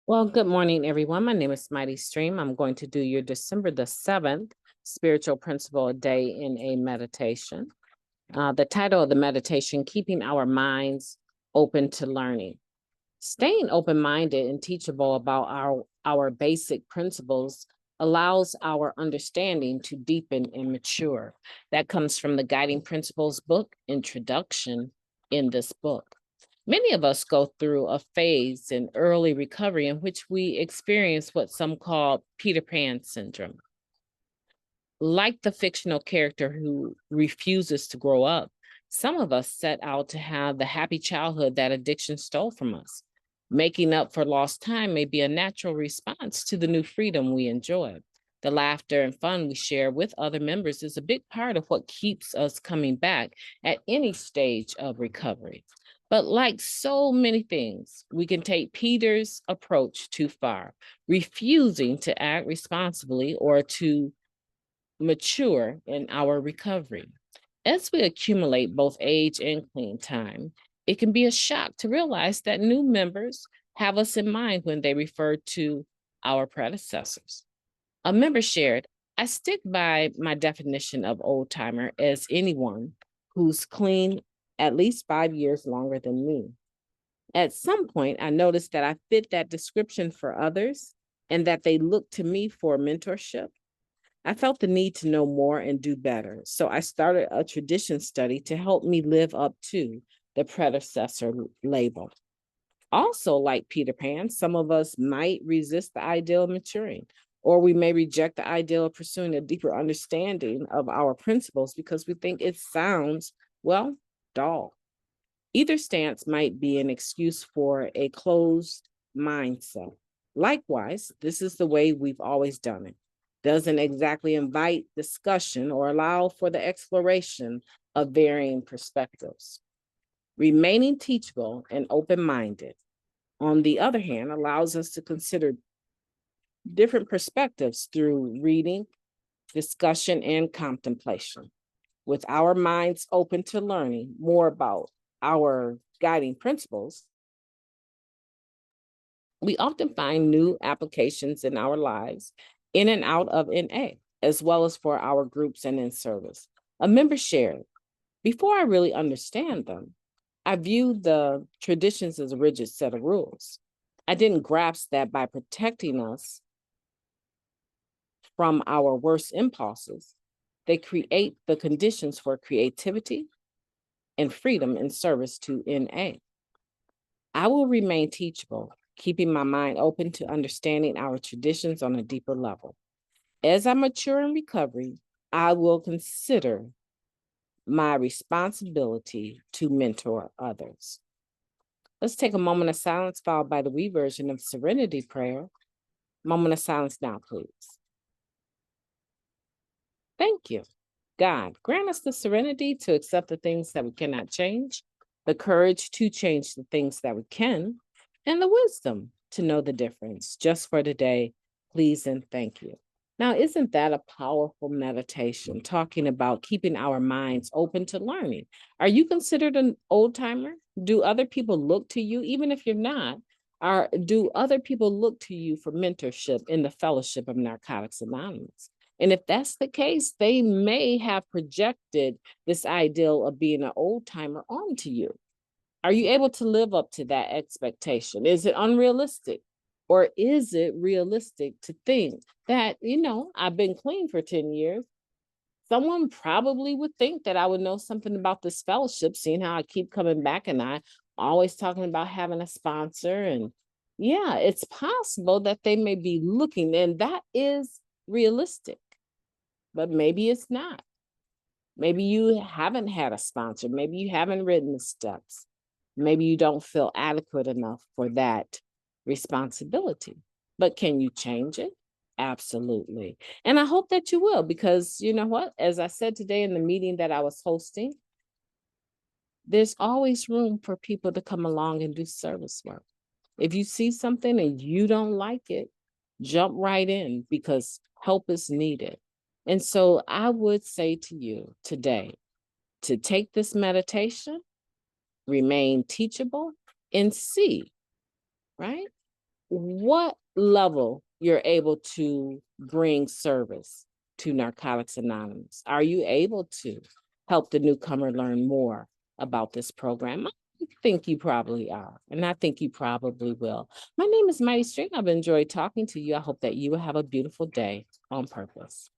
Well, good morning, everyone. My name is MightyStream. I'm going to do your December the 7th spiritual principle a day in a meditation. The title of the meditation, Keeping Our Minds Open to Learning. Staying open-minded and teachable about our basic principles allows our understanding to deepen and mature. That comes from the Guiding Principles book, introduction in this book. Many of us go through a phase in early recovery in which we experience what some call Peter Pan syndrome. Like the fictional character who refuses to grow up, some of us set out to have the happy childhood that addiction stole from us. Making up for lost time may be a natural response to the new freedom we enjoy. The laughter and fun we share with other members is a big part of what keeps us coming back at any stage of recovery. But like so many things, we can take Peter's approach too far, refusing to act responsibly or to mature in our recovery. As we accumulate both age and clean time, it can be a shock to realize that new members have us in mind when they refer to our predecessors. A member shared, I stick by my definition of old timer as anyone who's clean at least 5 years longer than me. At some point, I noticed that I fit that description for others and that they looked to me for mentorship. I felt the need to know more and do better. So I started a tradition study to help me live up to the predecessor label. Also, like Peter Pan, some of us might resist the ideal of maturing, or we may reject the ideal of pursuing a deeper understanding of our principles because we think it sounds, well, dull. Either stance might be an excuse for a closed mindset. Likewise, this is the way we've always done it. Doesn't exactly invite discussion or allow for the exploration of varying perspectives. Remaining teachable and open-minded, on the other hand, allows us to consider different perspectives through reading, discussion, and contemplation. With our minds open to learning more about our guiding principles, we often find new applications in our lives, in and out of NA, as well as for our groups and in service. A member shared, before I really understand them, I viewed the traditions as a rigid set of rules. I didn't grasp that by protecting us from our worst impulses, they create the conditions for creativity and freedom in service to NA. I will remain teachable, keeping my mind open to understanding our traditions on a deeper level. As I mature in recovery, I will consider my responsibility to mentor others. Let's take a moment of silence, followed by the we version of Serenity Prayer. Moment of silence now, please. Thank you. God, grant us the serenity to accept the things that we cannot change, the courage to change the things that we can, and the wisdom to know the difference. Just for today, please and thank you. Now, isn't that a powerful meditation talking about keeping our minds open to learning? Are you considered an old timer? Do other people look to you, even if you're not? Or do other people look to you for mentorship in the fellowship of Narcotics Anonymous? And if that's the case, they may have projected this ideal of being an old timer onto you. Are you able to live up to that expectation? Is it unrealistic? Or is it realistic to think that, I've been clean for 10 years? Someone probably would think that I would know something about this fellowship, seeing how I keep coming back and I'm always talking about having a sponsor. And yeah, it's possible that they may be looking, and that is realistic, but maybe it's not. Maybe you haven't had a sponsor. Maybe you haven't written the steps. Maybe you don't feel adequate enough for that responsibility. But can you change it? Absolutely. And I hope that you will, because you know what? As I said today in the meeting that I was hosting, there's always room for people to come along and do service work. If you see something and you don't like it, jump right in, because help is needed. And so I would say to you today to take this meditation, remain teachable, and see, right? what level you're able to bring service to Narcotics Anonymous. Are you able to help the newcomer learn more about this program? I think you probably are, and I think you probably will. My name is Mighty Stream. I've enjoyed talking to you. I hope that you will have a beautiful day on purpose.